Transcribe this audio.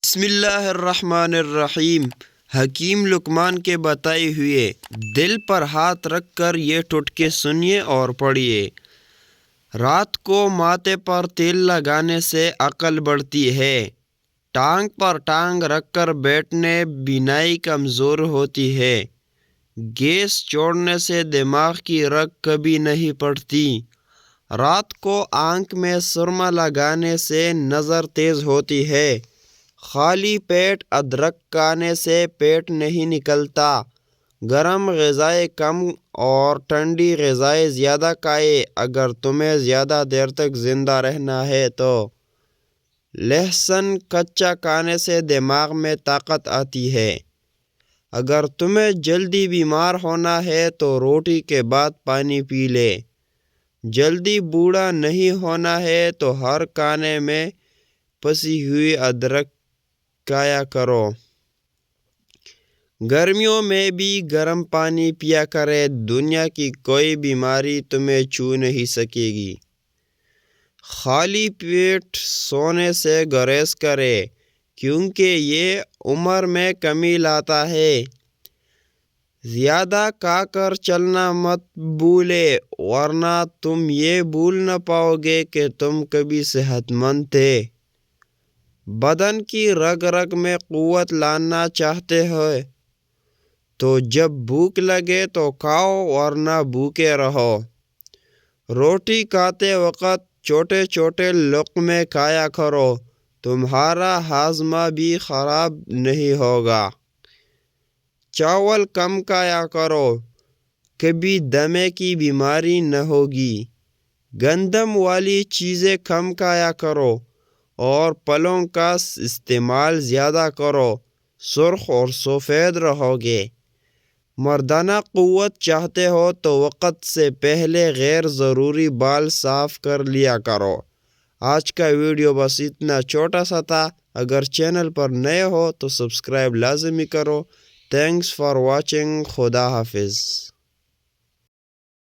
بسم اللہ الرحمن الرحیم۔ حکیم لقمان کے بتائے ہوئے دل پر ہاتھ رکھ کر یہ ٹوٹکے سنیے اور پڑھیے۔ رات کو ماتھے پر تیل لگانے سے عقل بڑھتی ہے، ٹانگ پر ٹانگ رکھ کر بیٹھنے بینائی کمزور ہوتی ہے، گیس چھوڑنے سے دماغ کی رگ کبھی نہیں پڑتی، رات کو آنکھ میں سرما لگانے سے نظر تیز ہوتی ہے، خالی پیٹ ادرک کھانے سے پیٹ نہیں نکلتا، گرم غذائیں کم اور ٹھنڈی غذائیں زیادہ کھائے اگر تمہیں زیادہ دیر تک زندہ رہنا ہے تو۔ لہسن کچا کھانے سے دماغ میں طاقت آتی ہے، اگر تمہیں جلدی بیمار ہونا ہے تو روٹی کے بعد پانی پی لے، جلدی بوڑھا نہیں ہونا ہے تو ہر کھانے میں پسی ہوئی ادرک کھایا کرو، گرمیوں میں بھی گرم پانی پیا کرے، دنیا کی کوئی بیماری تمہیں چھو نہیں سکے گی، خالی پیٹ سونے سے گریز کرے کیونکہ یہ عمر میں کمی لاتا ہے، زیادہ کھا کر چلنا مت بھولے ورنہ تم یہ بھول نہ پاؤ گے کہ تم کبھی صحت مند تھے، بدن کی رگ رگ میں قوت لانا چاہتے ہو تو جب بھوک لگے تو کھاؤ ورنہ بھوکے رہو، روٹی کھاتے وقت چھوٹے چھوٹے لقمے کھایا کرو، تمہارا ہاضمہ بھی خراب نہیں ہوگا، چاول کم کھایا کرو، کبھی دمے کی بیماری نہ ہوگی، گندم والی چیزیں کم کھایا کرو اور پھلوں کا استعمال زیادہ کرو، سرخ اور سفید رہو گے، مردانہ قوت چاہتے ہو تو وقت سے پہلے غیر ضروری بال صاف کر لیا کرو۔ آج کا ویڈیو بس اتنا چھوٹا سا تھا، اگر چینل پر نئے ہو تو سبسکرائب لازمی کرو۔ تھینکس فار واچنگ، خدا حافظ۔